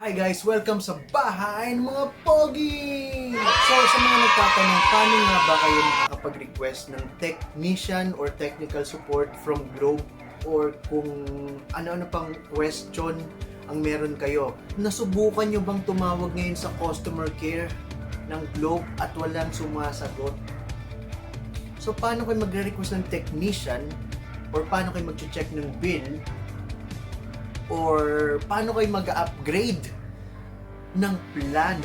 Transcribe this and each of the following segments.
Hi guys! Welcome sa Bahay ng mga Pogi! So sa mga nagtatanong, paano nga ba kayo makakapag-request ng technician or technical support from Globe or kung ano-ano pang question ang meron kayo? Nasubukan nyo bang tumawag ngayon sa customer care ng Globe at walang sumasagot? So paano kayo magre-request ng technician or paano kayo mag-check ng bill or paano kayo mag-upgrade ng plan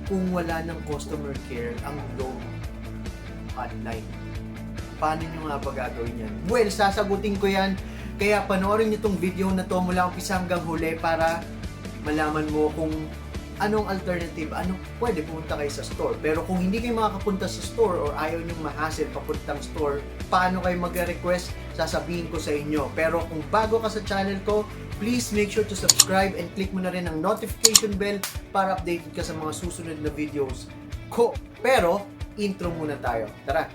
kung wala ng customer care ang Globe online? Paano nyo nga ba gagawin yan? Well, sasagutin ko yan. Kaya panoorin nyo itong video na to mula umpisa hanggang huli para malaman mo kung anong alternative, pwede pumunta kayo sa store. Pero kung hindi kayo makakapunta sa store or ayaw nyo ma-hassle papuntang store, paano kayo mag-request, sasabihin ko sa inyo. Pero kung bago ka sa channel ko, please make sure to subscribe and click mo na rin ang notification bell para updated ka sa mga susunod na videos ko. Pero, intro muna tayo. Tara!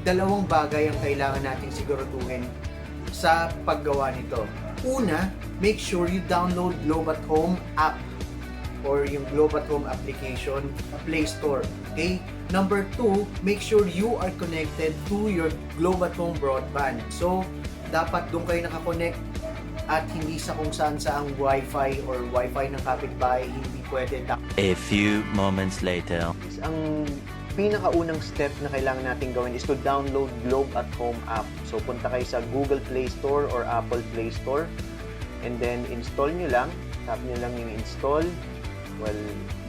Dalawang bagay ang kailangan nating siguraduhin sa paggawa nito. Una, make sure you download Globe at Home app or yung Globe at Home application sa Play Store. Okay? Number 2, make sure you are connected to your Globe at Home broadband. So, dapat doon kayo nakakonect at hindi sa kung saan saang Wi-Fi or Wi-Fi ng kapitbahay, hindi pwede. A few moments later. Ang pinakaunang step na kailangan natin gawin is to download Globe at Home app. So, punta kayo sa Google Play Store or Apple Play Store and then install nyo lang. Tap nyo lang yung install. Well,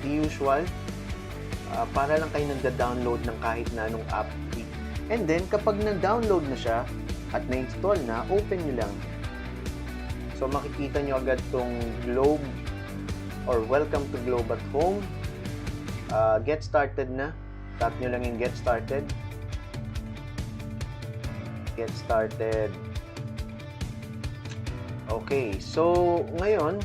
the usual. Para lang kayo nagda-download ng kahit na anong app. And then, kapag na-download na siya at na-install na, open nyo lang. So, makikita nyo agad tong Globe or Welcome to Globe at Home. Get started na. Tap nyo lang yung Get Started. Get Started. Okay, so ngayon,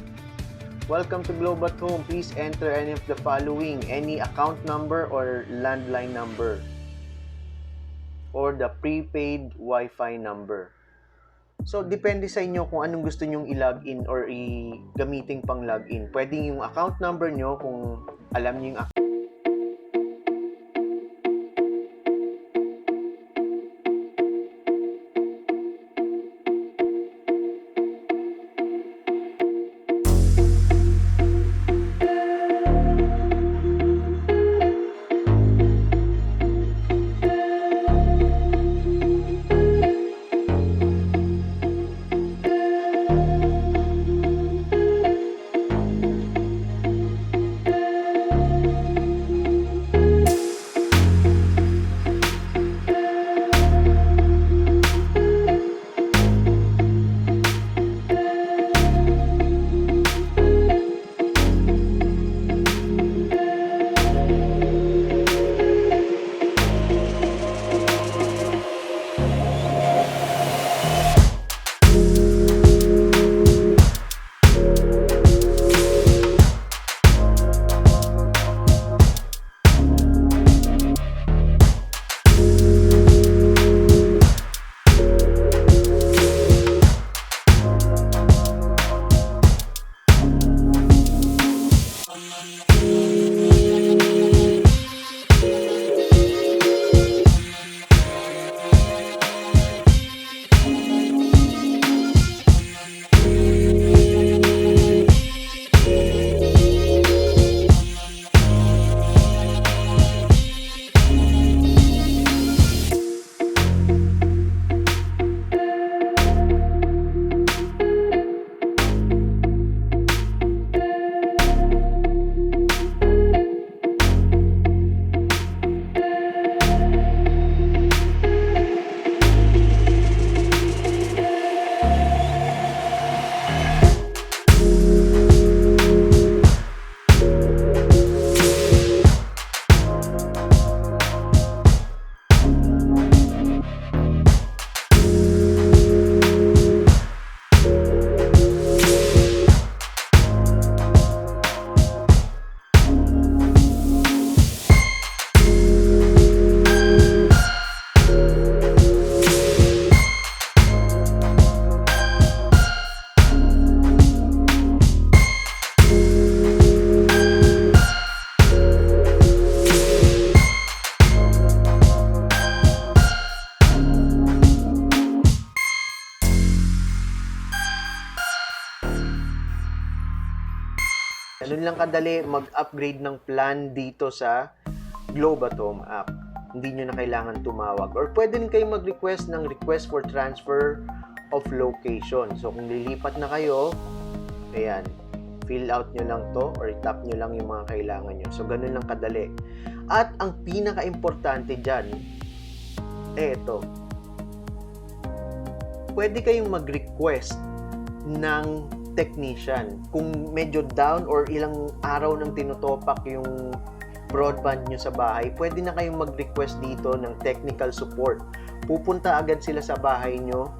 welcome to Globe at Home. Please enter any of the following. Any account number or landline number. Or the prepaid Wi-Fi number. So, depende sa inyo kung anong gusto nyong i-login or i-gamiting pang login. Pwede yung account number nyo kung alam nyo yung account. Ganun lang kadali mag-upgrade ng plan dito sa Globe at Home app. Hindi nyo na kailangan tumawag. Or pwede rin kayong mag-request ng request for transfer of location. So kung lilipat na kayo, ayan, fill out nyo lang to or tap nyo lang yung mga kailangan nyo. So ganun lang kadali. At ang pinaka-importante dyan, ito. Pwede kayong mag-request ng technician. Kung medyo down or ilang araw nang tinutopak yung broadband nyo sa bahay, pwede na kayong mag-request dito ng technical support. Pupunta agad sila sa bahay nyo,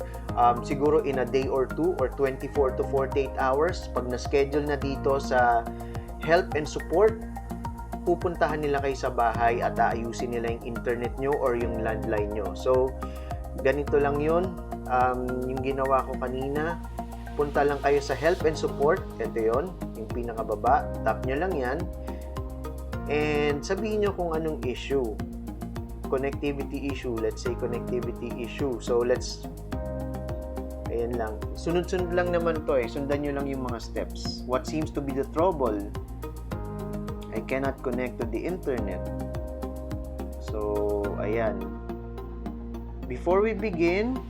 siguro in a day or two or 24 to 48 hours. Pag na-schedule na dito sa help and support, pupuntahan nila kayo sa bahay at aayusin nila yung internet nyo or yung landline nyo. So, ganito lang yun. Yung ginawa ko kanina, punta lang kayo sa help and support. Ito yun, yung pinakababa. Tap nyo lang yan. And sabihin nyo kung anong issue. Connectivity issue. Let's say connectivity issue. So, ayan lang. Sunod-sunod lang naman to eh. Sundan nyo lang yung mga steps. What seems to be the trouble? I cannot connect to the internet. So, ayan. Before we begin,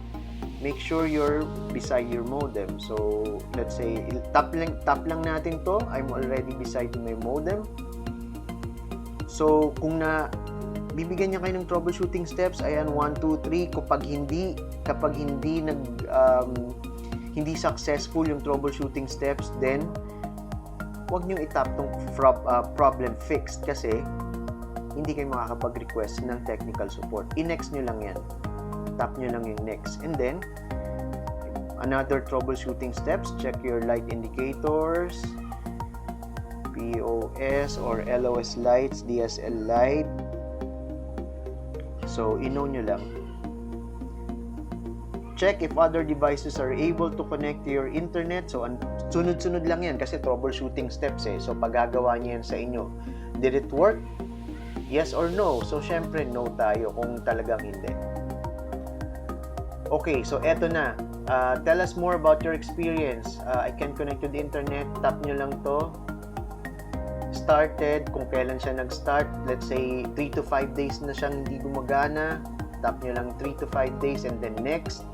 make sure you're beside your modem. So, let's say, tap lang natin to. I'm already beside my modem. So, kung bibigyan niya kayo ng troubleshooting steps, ayan, 1, 2, 3. Kapag hindi successful yung troubleshooting steps, then, huwag nyo itap tong problem fixed kasi hindi kayo makakapag-request ng technical support. I-next nyo lang yan. Tap nyo lang yung next. And then, another troubleshooting steps, check your light indicators, POS or LOS lights, DSL light. So, i-know nyo lang. Check if other devices are able to connect to your internet. So, sunod-sunod lang yan kasi troubleshooting steps eh. So, paggagawa niyo yan sa inyo. Did it work? Yes or no? So, syempre, no tayo kung talagang hindi. Okay, so eto na. Tell us more about your experience. I can connect to the internet. Tap nyo lang to. Started, kung kailan siya nag-start. Let's say, 3 to 5 days na siyang hindi gumagana. Tap nyo lang 3 to 5 days and then next.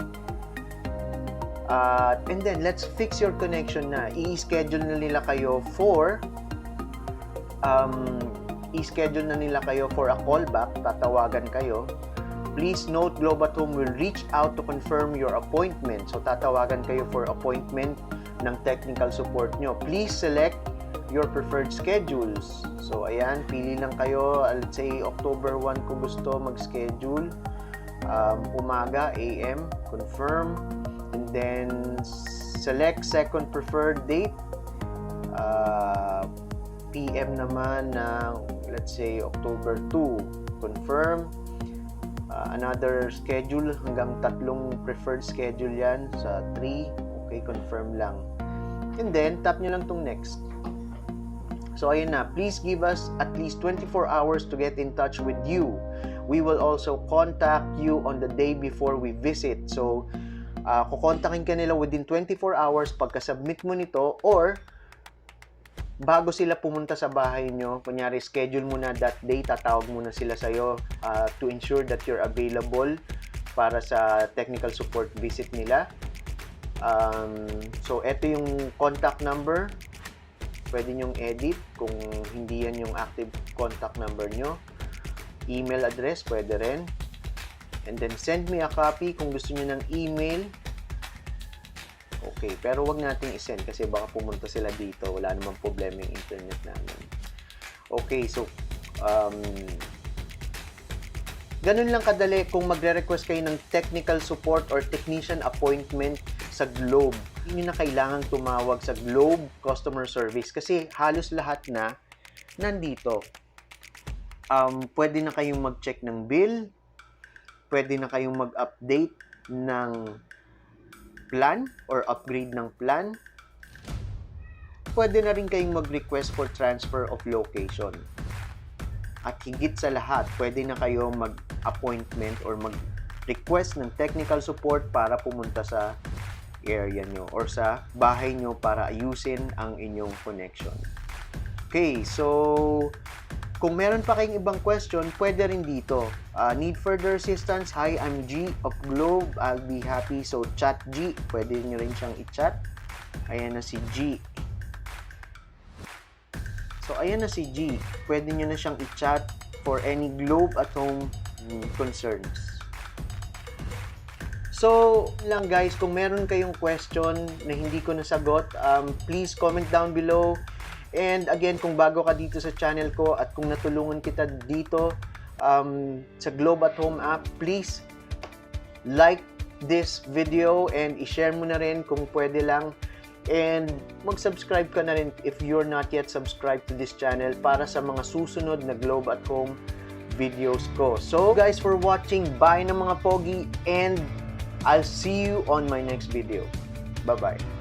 And then, let's fix your connection na. I-schedule na nila kayo for a callback. Tatawagan kayo. Please note, Globe at Home will reach out to confirm your appointment. So, tatawagan kayo for appointment ng technical support nyo. Please select your preferred schedules. So, ayan, pili lang kayo. Let's say, October 1 kung gusto mag-schedule. Umaga, AM, confirm. And then, select second preferred date. PM naman ng, let's say, October 2. Confirm. Another schedule, hanggang 3 preferred schedule yan sa 3. Okay, confirm lang. And then, tap nyo lang tong next. So, ayun na. Please give us at least 24 hours to get in touch with you. We will also contact you on the day before we visit. So, kukontakin ka nila within 24 hours pagka-submit mo nito or bago sila pumunta sa bahay nyo, kunyari schedule mo na that day, tatawag muna sila sa'yo to ensure that you're available para sa technical support visit nila. So, eto yung contact number. Pwede nyong edit kung hindi yan yung active contact number nyo. Email address, pwede rin. And then, send me a copy kung gusto nyo ng email. Okay, pero wag nating isend kasi baka pumunta sila dito. Wala namang problema yung internet namin. Okay, so, ganun lang kadali kung magre-request kayo ng technical support or technician appointment sa Globe. Hindi na kailangang tumawag sa Globe Customer Service kasi halos lahat na nandito. Pwede na kayong mag-check ng bill, pwede na kayong mag-update ng plan or upgrade ng plan. Pwede na rin kayong mag-request for transfer of location. At higit sa lahat, pwede na kayo mag-appointment or mag-request ng technical support para pumunta sa area nyo or sa bahay nyo para ayusin ang inyong connection. Okay, so kung meron pa kayong ibang question, pwede rin dito. Need further assistance? Hi, I'm G of Globe. I'll be happy. So, chat G. Pwede nyo rin siyang i-chat. Ayan na si G. So, ayan na si G. Pwede nyo na siyang i-chat for any Globe at home concerns. So, lang guys, kung meron kayong question na hindi ko nasagot, please comment down below. And again, kung bago ka dito sa channel ko at kung natulungan kita dito sa Globe at Home app, please like this video and i-share mo na rin kung pwede lang. And mag-subscribe ka na rin if you're not yet subscribed to this channel para sa mga susunod na Globe at Home videos ko. So guys, for watching, bye na mga pogi, and I'll see you on my next video. Bye-bye.